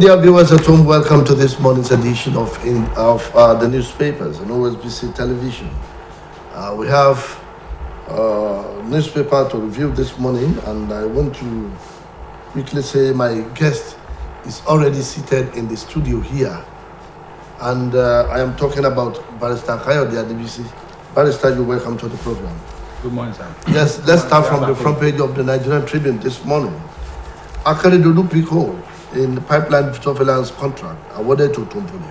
dear viewers at home, welcome to this morning's edition of the newspapers and OSBC television. We have newspaper to review this morning, and I want to quickly say my guest is already seated in the studio here, and I am talking about Barrister Kayode Adebisi. Barrister, you're welcome to the program. Good morning, sir. Yes, let's start from the front page of the Nigerian Tribune this morning. Akaridodo Pico in the pipeline surveillance contract awarded to Tumpuni.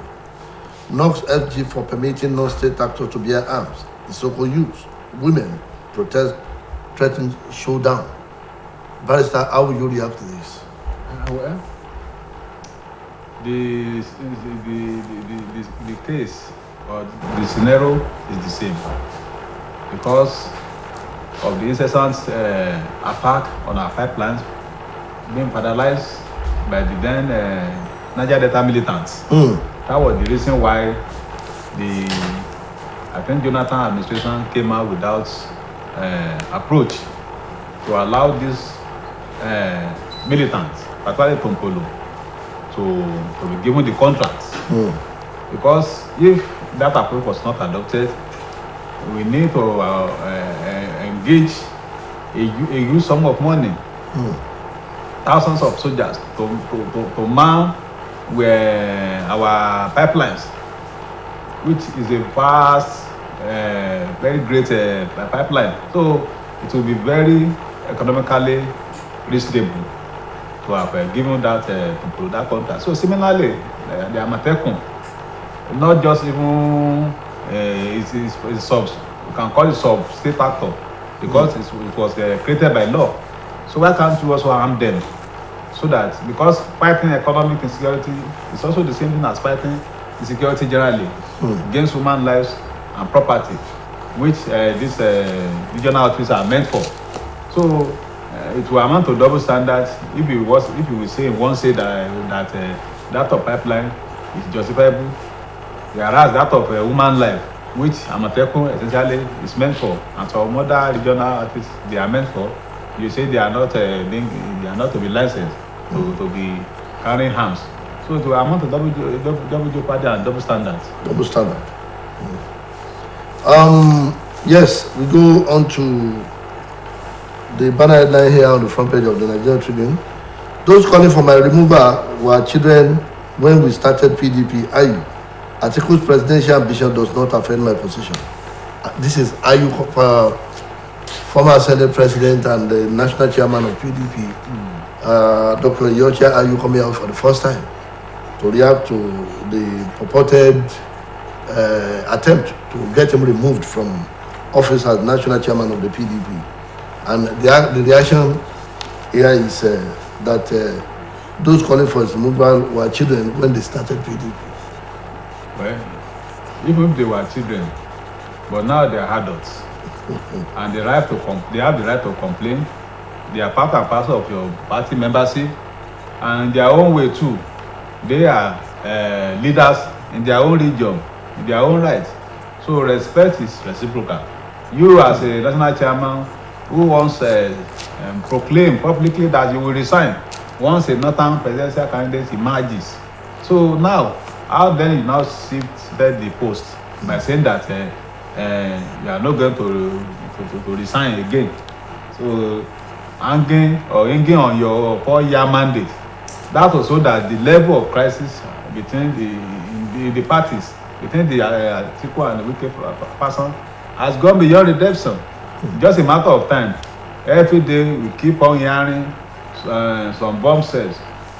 Knocks FG for permitting non-state actors to bear arms. Isoko youth, women protest, threaten showdown. Barrister, how will you react to this? Well, the case or the scenario is the same because of the incessant attack on our pipelines being vandalized by the then Niger Delta militants. That was the reason why I think Jonathan administration came out without approach to allow these militants, particularly Tompolo, to be given the contracts. Because if that approach was not adopted, we need to engage a huge sum of money. Thousands of soldiers to man our pipelines, which is a vast, very great pipeline. So it will be very economically reasonable to have given that that contract. So similarly, the Amatekun, not just even it's sub, we can call it sub-state actor because it was created by law. So why can't you also harm them? So that, because fighting economic insecurity is also the same thing as fighting insecurity generally against human lives and property, which these regional outfits are meant for. So it will amount to double standards if you will say in one say that of pipeline is justifiable, whereas that of human life, which Amatekun essentially is meant for, and some other regional outfits they are meant for, you say they are not to be licensed to be carrying arms. So it will amount to double jeopardy and double standards. Double standard. Yes, we go on to the banner headline here on the front page of the Nigerian Tribune. Those calling for my removal were children when we started PDP. Ayu. Atiku's presidential ambition does not affect my position. This is Ayu, former Senate President and the National Chairman of PDP, Dr. Yocha Ayu, coming out for the first time to react to the purported attempt to get him removed from office as National Chairman of the PDP. And the reaction here is that those calling for his removal were children when they started PDP. Well, even if they were children, but now they are adults. And they have the right to complain. They are part and parcel of your party membership, and their own way too. They are leaders in their own region, in their own right. So respect is reciprocal. You as a national chairman who once proclaimed publicly that you will resign once a northern presidential candidate emerges. So now, how then you now shift the post by saying that you are not going to resign again. So hanging on your 4-year mandate. That was so that the level of crisis between the parties, between the Atiku and the wicked person, has gone beyond redemption. Just a matter of time. Every day we keep on hearing some bomb cells.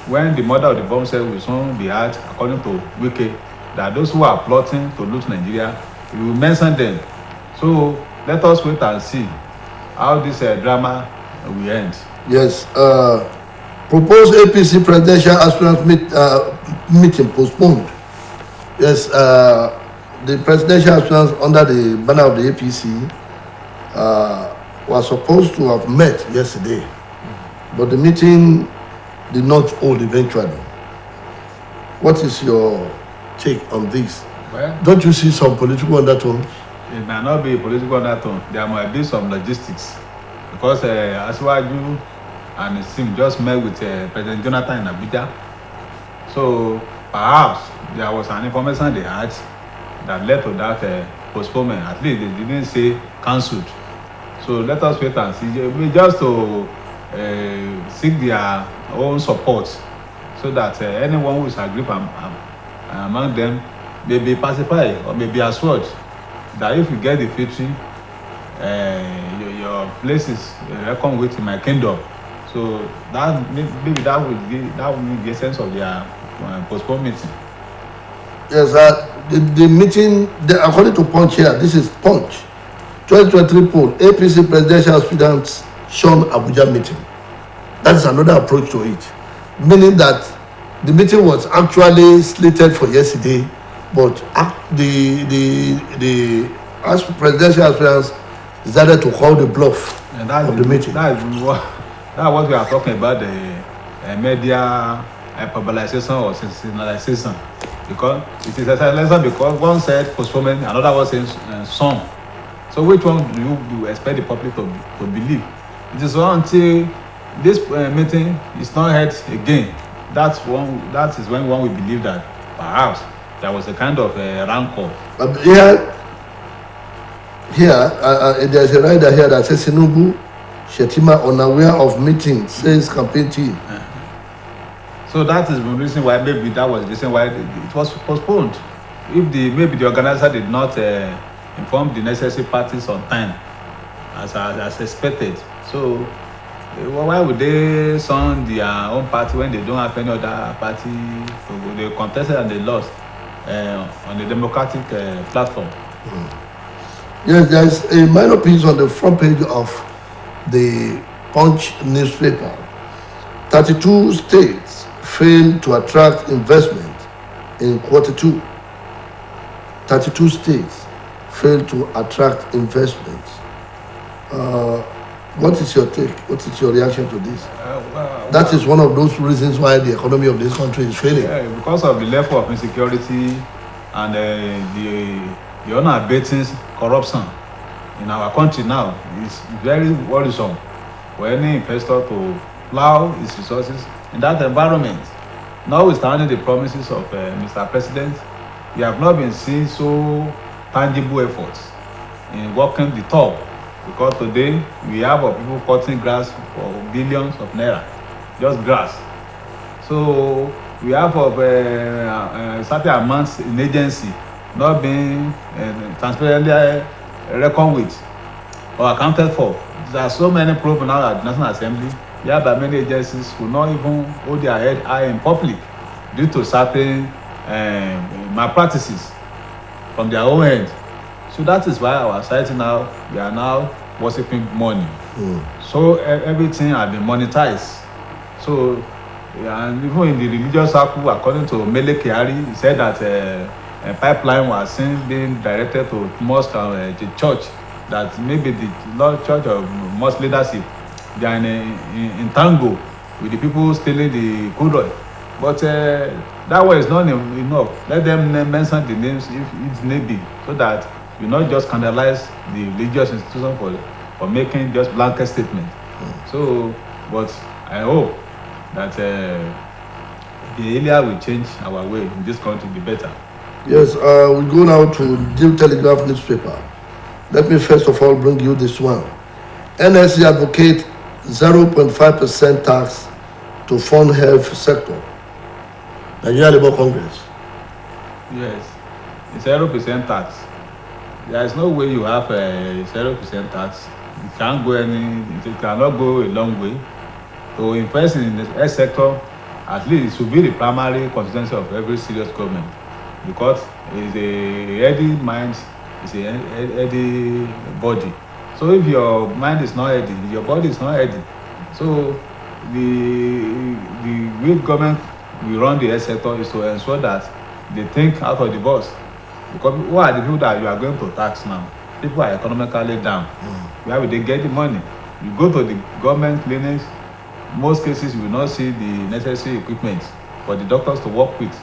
When the mother of the bomb cell will soon be had, according to Wike, that those who are plotting to loot Nigeria, we will mention them. So let us wait and see how this drama will end. Yes. Proposed APC presidential aspirant meeting postponed. Yes. The presidential aspirants under the banner of the APC were supposed to have met yesterday, but the meeting did not hold eventually. What is your take on this? Well, don't you see some political undertones? It might not be a political undertone. There might be some logistics. Because Asiwaju and his team just met with President Jonathan in Abuja. So perhaps there was an information they had that led to that postponement. At least they didn't say cancelled. So let us wait and see. Just to seek their own support, so that anyone who is aggrieved among them may be pacified or may be assured that if you get the victory, your place is reckoned with in my kingdom. So that maybe that will be the essence of their postponed meeting. Yes, the meeting, according to Punch here, this is Punch. 2023 poll, APC presidential aspirants Sean Abuja meeting. That is another approach to it, meaning that the meeting was actually slated for yesterday, but the presidential aspirants decided to call the bluff of the meeting. That's what we are talking about, the media hyperbolization or sensationalization, because it is a because one said postponement, another one says some. So which one do you expect the public to believe? It is until this meeting is not held again. That is when one will believe that perhaps there was a kind of rancor. But there's a rider here that says Tinubu Shetima unaware of meeting, says campaign team. So that is the reason why, maybe that was the reason why it was postponed. If maybe the organizer did not inform the necessary parties on time as expected. So why would they send their own party when they don't have any other party? So they contested and they lost on the democratic platform. Yes, there's a minor piece on the front page of the Punch newspaper. 32 states failed to attract investment in Q2. 32 states failed to attract investment. What is your take? What is your reaction to this? That is one of those reasons why the economy of this country is failing. Yeah, because of the level of insecurity and the unabating corruption in our country now is very worrisome for any investor to plow his resources in that environment. Notwithstanding the promises of Mr. President, we have not been seeing so tangible efforts in working the top, because today we have people cutting grass for billions of naira, just grass. So we have certain amounts in agency not being transparently reckoned with or accounted for. There are so many problems now at the National Assembly. By many agencies who not even hold their head high in public due to certain malpractices from their own end. So that is why our society now, we are now worshiping money. So everything has been monetized. So and even in the religious circle, according to Mele Kyari, he said that a pipeline was seen being directed to mosque and the church, that maybe the Lord Church of mosque leadership, they are in tango with the people stealing the crude oil. But that way is not enough. Let them mention the names if it need be, so that you not just scandalize the religious institution for making just blanket statements. So, but I hope that the area will change our way in this country to be better. Yes, we go now to New Telegraph newspaper. Let me first of all bring you this one. NSC advocate 0.5% tax to fund health sector. Nigeria Labour Congress. Yes, it's 0% tax. There is no way you have a 0% tax. It cannot go a long way. To invest in the health sector, at least it should be the primary constituency of every serious government, because it's a healthy mind, it's a healthy body. So if your mind is not healthy, your body is not healthy. So the way government will run the health sector is to ensure that they think out of the box. Because who are the people that you are going to tax now? People are economically down. Where will they get the money? You go to the government clinics, most cases you will not see the necessary equipment for the doctors to work with.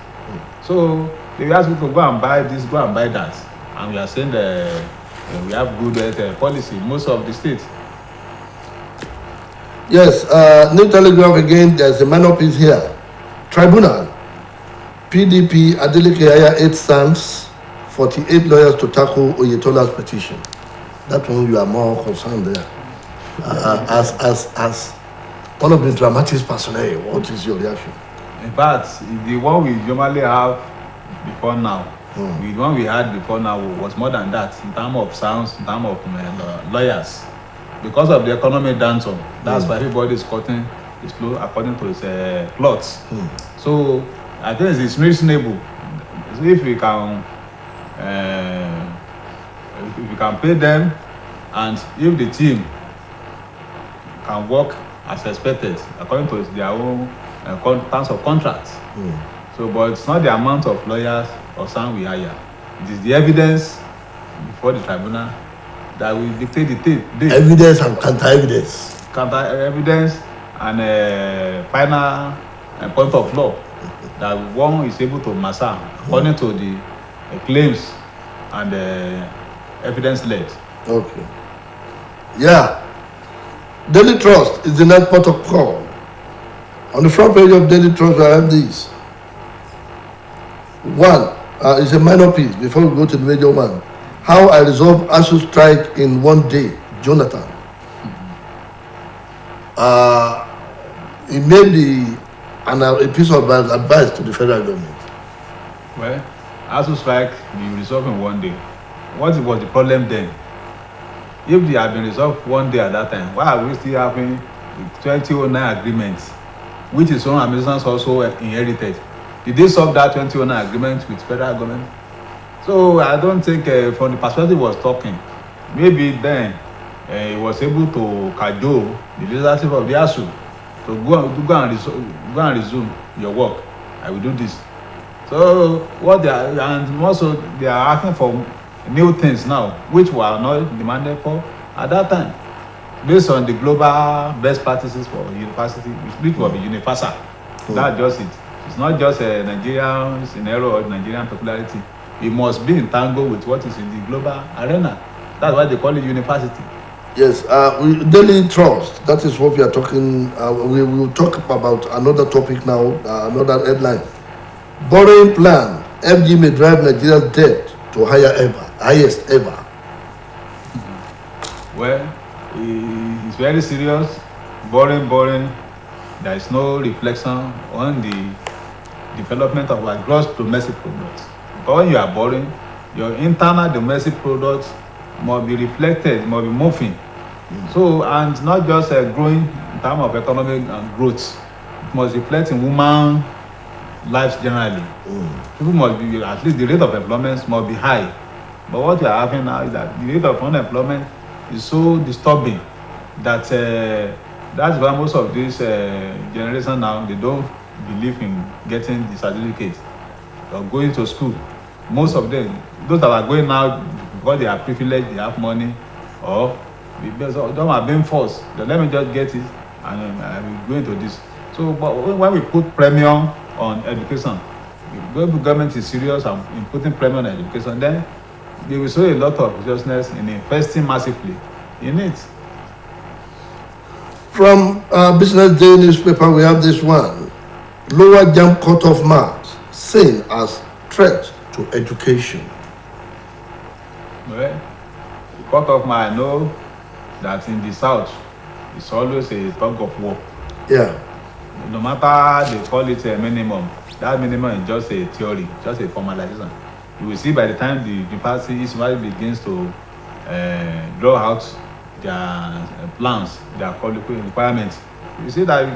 So they will ask you to go and buy this, go and buy that. And we are saying that we have good health policy in most of the states. Yes, New Telegraph again, there's a minor piece here. Tribunal PDP, Adeleke Aya 8 stands, 48 lawyers to tackle Oyetola's petition. That one you are more concerned there. As one of the dramatic personnel, what is your reaction? In fact, the one we normally have before now, the one we had before now was more than that in terms of sounds, in terms of lawyers. Because of the economic downturn, that's why everybody is cutting his clothes according to his plots. So I think it's reasonable. So if we can pay them, and if the team can work as expected according to their own terms of contracts. So, but it's not the amount of lawyers or sound we hire. It is the evidence before the tribunal that will dictate the date. Evidence and counter evidence. Counter evidence and final point of law that one is able to master according to the claims and evidence led. Okay. Yeah. Daily Trust is the next port of call. On the front page of Daily Trust, I have this. One is a minor piece before we go to the major one. How I resolve ASU strike in one day, Jonathan. It may be a piece of advice to the federal government. Well, ASU strike be resolved in one day. What was the problem then? If they had been resolved one day at that time, why are we still having the 2009 agreement, which is one administration also inherited? Did they solve that 2009 agreement with federal government? So I don't think from the perspective he was talking, maybe then he was able to cajole the leadership of the ASU to go and resume your work. I will do this. So what they are, and also they are asking for new things now, which were not demanded for at that time, based on the global best practices for university, which will be universal. That's just it. It's not just a Nigerian scenario or Nigerian popularity. It must be in tango with what is in the global arena. That's why they call it university. Yes, Daily Trust, that is what we are talking. We will talk about another topic now, another headline. Borrowing plan, FG may drive Nigeria's debt to highest ever. Well, it's very serious. Boring. There is no reflection on the development of our gross domestic product. But when you are borrowing, your internal domestic product must be reflected, must be moving. So, and not just growing in terms of economic growth, it must reflect in woman lives generally. People must be, at least the rate of employment must be high. But what we are having now is that the rate of unemployment is so disturbing that that's why most of this generation now, they don't believe in getting the certificate or going to school. Most of them, those that are going now because they are privileged, they have money, or because them are being forced. Then let me just get it and I will go into this. So, but when we put premium on education, if the government is serious in putting premium on education, then they will show a lot of seriousness in investing massively in it. From Business Day newspaper, we have this one. Lower jump cutoff marks seen as threat to education. Well, the cutoff mark, I know that in the south, it's always a tug of war. Yeah. No matter they call it a minimum, that minimum is just a theory, just a formalization. You will see by the time the university begins to draw out their plans, their qualification requirements. You see that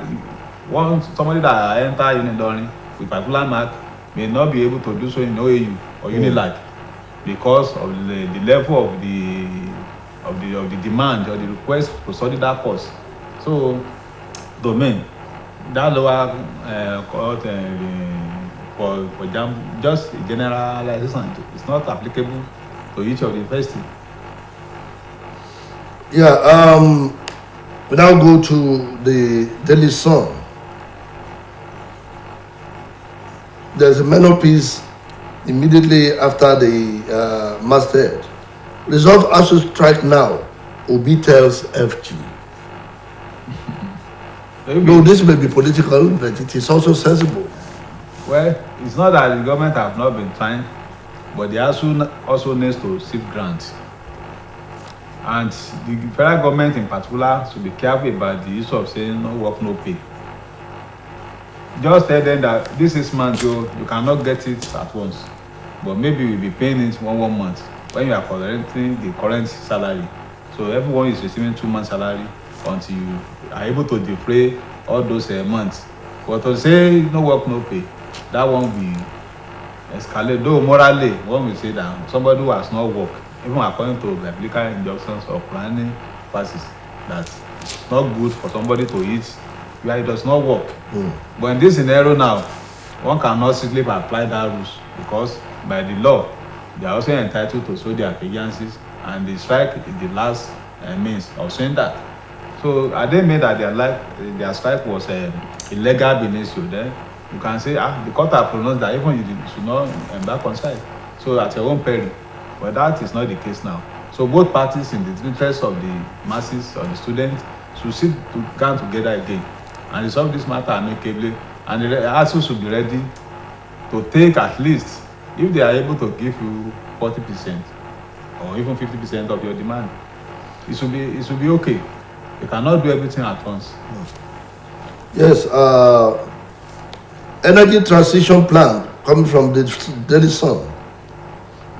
somebody that enter Unilorin with particular mark may not be able to do so in OAU or Unilag because of the level of the demand or the request to study that course. So, domain that lower for example, just a generalization. It's not applicable to each of the university. Yeah, we now go to the Daily Sun. There's a minor piece immediately after the masthead. Resolve ASU strike now, Obi tells FG. No, this may be political, but it is also sensible. Well, it's not that the government have not been trying, but they also needs to seek grants. And the federal government in particular should be careful about the issue of saying no work, no pay. Just tell them that this is month, you cannot get it at once, but maybe you'll be paying it one month when you are collecting the current salary. So everyone is receiving 2 months salary until you are able to defray all those months. But to say no work, no pay, that one will escalate. Though morally, one will say that somebody who has not worked, even according to biblical injunctions or planning verses, that it's not good for somebody to eat where he does not work. But in this scenario now, one cannot simply apply that rules because by the law, they are also entitled to show their agencies, and the strike is the last means of saying that. So are they made that their strike was illegal being issued? Then you can say, the court have pronounced that even you should not embark on strike. So at your own peril. But that is not the case now. So both parties, in the interest of the masses or the students, should sit to come together again and resolve this matter amicably. And the ASU should be ready to take at least, if they are able to give you 40% or even 50% of your demand, it should be okay. You cannot do everything at once. Yes, energy transition plan coming from the Daily Sun.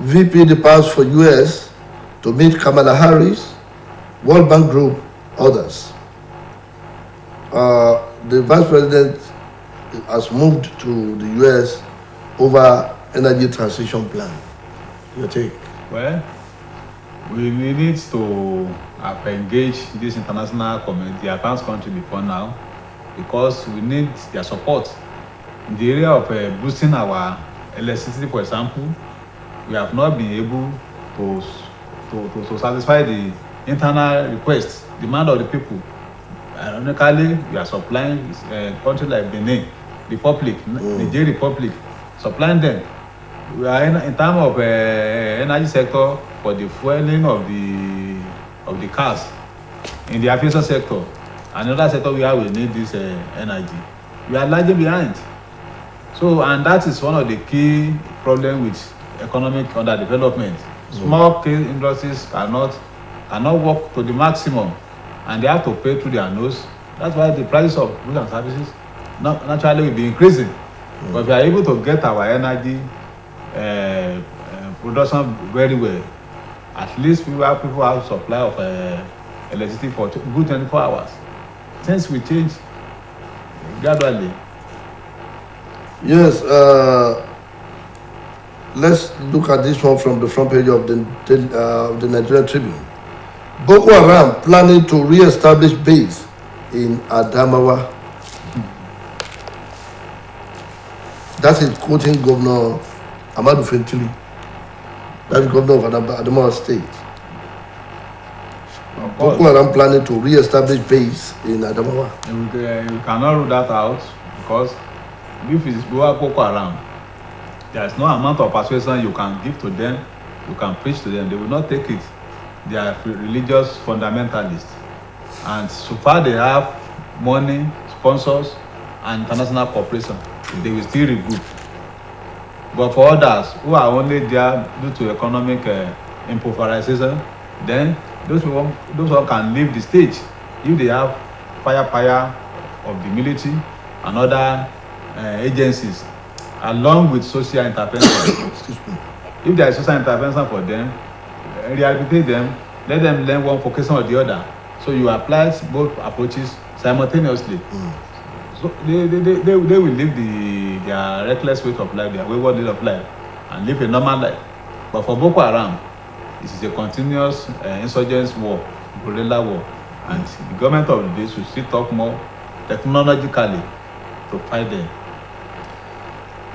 VP departs for US to meet Kamala Harris, World Bank Group, others. The Vice President has moved to the US over energy transition plan. Your take? Well, we need to engage this international community, the advanced country before now, because we need their support. In the area of boosting our electricity, for example, we have not been able to satisfy the internal request, demand of the people. Ironically, we are supplying countries like Benin Republic, Niger Republic, supplying them. We are in terms of energy sector for the fueling of the cars in the aviation sector. Another sector where we need this energy. We are lagging behind. So, and that is one of the key problems with economic underdevelopment. Small scale industries cannot work to the maximum, and they have to pay through their nose. That's why the price of goods and services naturally will be increasing. But if we are able to get our energy production very well, at least people have supply of electricity for good 24 hours. Things will change gradually. Yes, let's look at this one from the front page of the Nigerian Tribune. Boko Haram planning to re-establish base in Adamawa. That is quoting Governor Amadu Fintili. That's Governor of Adamawa State. Boko Haram planning to re-establish base in Adamawa. You cannot rule that out because if it's Boko Haram, there is no amount of persuasion you can give to them, you can preach to them. They will not take it. They are religious fundamentalists. And so far they have money, sponsors, and international cooperation. They will still regroup. But for others who are only there due to economic impoverization, then those one can leave the stage if they have fire of the military and other agencies, along with social intervention. If there is social intervention for them, rehabilitate them, let them learn one vocation or the other. So you apply both approaches simultaneously. So they will live their reckless way of life, their wayward way of life, and live a normal life. But for Boko Haram, this is a continuous insurgent war, guerrilla war, and the government of the day should still talk more technologically to fight them.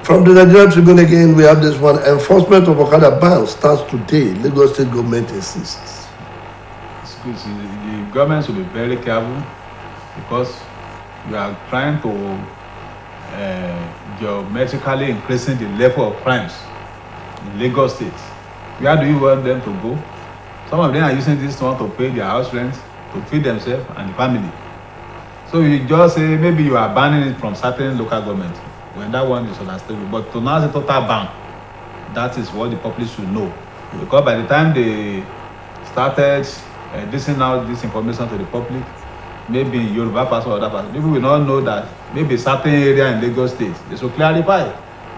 From the Nigerian Tribune again, we have this one. Enforcement of Okada ban starts today. Lagos State government insists. The government should be very careful because we are trying to geometrically increasing the level of crimes in Lagos State. Where do you want them to go? Some of them are using this one to pay their house rent, to feed themselves and the family. So you just say maybe you are banning it from certain local government. when that one is understandable. But to now say total ban, that is what the public should know. Because by the time they started dishing out this information to the public, maybe Yoruba person or other person, people will not know that maybe certain area in Lagos State, they should clarify.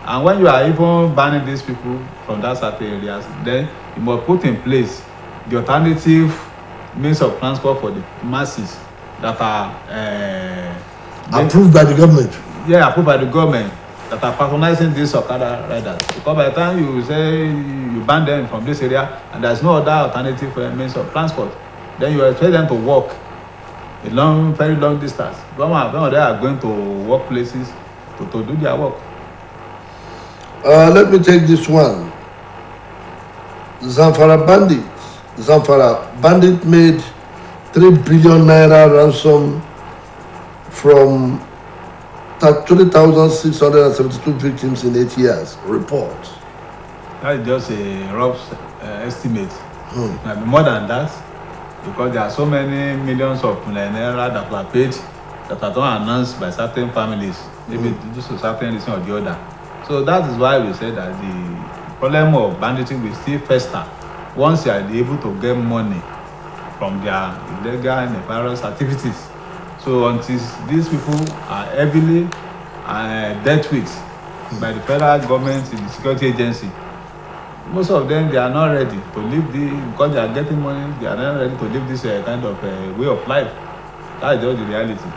And when you are even banning these people from that certain areas, then you must put in place the alternative means of transport for the masses that are approved by the government. Yeah, approved by the government, that are patronizing these Okada riders. Because by the time you say you ban them from this area and there's no other alternative means of transport, then you expect them to walk a long, very long distance. When they are going to workplaces to do their work. Let me take this one. Zamfara bandit made 3 billion naira ransom from 30,672 victims in 8 years. Report. That is just a rough estimate. Might be more than that, because there are so many millions of naira that were paid that are not announced by certain families, maybe due to certain reason or the other. So that is why we say that the problem of banditry will still fester once you are able to get money from their illegal and nefarious activities. So until these people are heavily dealt with by the federal government, the security agency, most of them, they are not ready to live because they are getting money, they are not ready to live this kind of way of life. That is just the reality.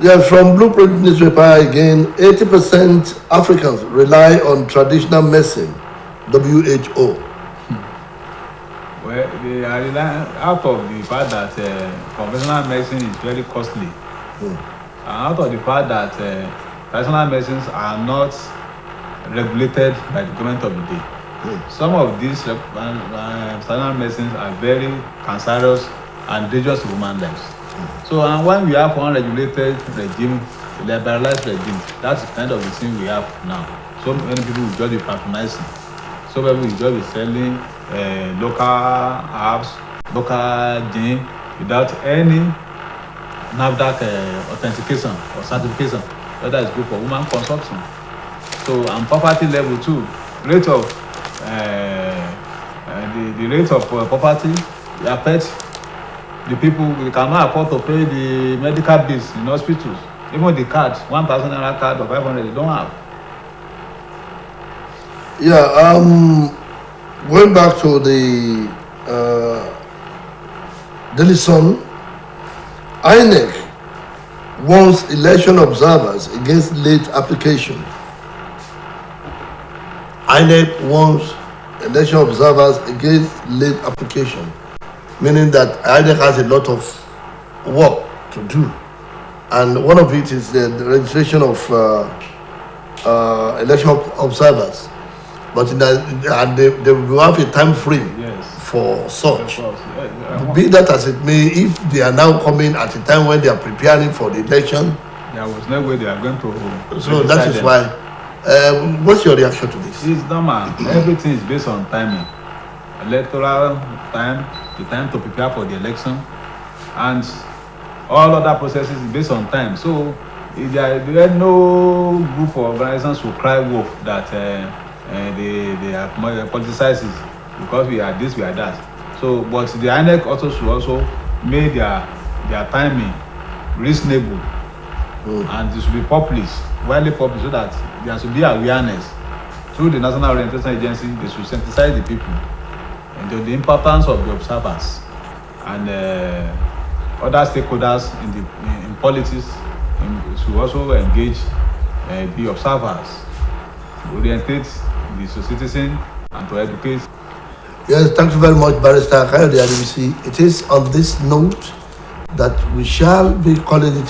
Yes, from Blueprint newspaper again, 80% Africans rely on traditional medicine, WHO. Well, they are relying out of the fact that conventional medicine is very costly, and out of the fact that traditional medicines are not regulated by the government of the day. Some of these traditional medicines are very cancerous and dangerous to human lives. So, and when we have unregulated regime, liberalized regime, that's the kind of the thing we have now. So many people will just be patronizing. So many people will just be selling local herbs, local gin, without any NAFDAC authentication or certification, whether it's good for human consumption. So, and poverty level too, rate of the rate of poverty affects the people. We cannot afford to pay the medical bills in hospitals. Even the card, 1,000 naira card or 500, they don't have. Yeah, going back to the Daily Sun, INEC warns election observers against late application. INEC warns election observers against late application, meaning that INEC has a lot of work to do, and one of it is the registration of election observers. But they will have a time frame for such. Be that as it may, if they are now coming at a time when they are preparing for the election, there was no way they are going to. So that is why. What's your reaction to this? It's normal. Everything is based on timing. Electoral time, the time to prepare for the election, and all other processes is based on time. So there are no group of organizations who cry wolf that they are politicized because we are this, we are that. So, but the INEC also should also make their timing reasonable, and it should be published, widely published, so that there should be awareness through the National Orientation Agency. They should sensitize the people and the importance of the observers and other stakeholders in politics should also engage the observers, to orientate the citizen and to educate. Yes, thank you very much, Barrister Kayode Adebisi. It is on this note that we shall be calling it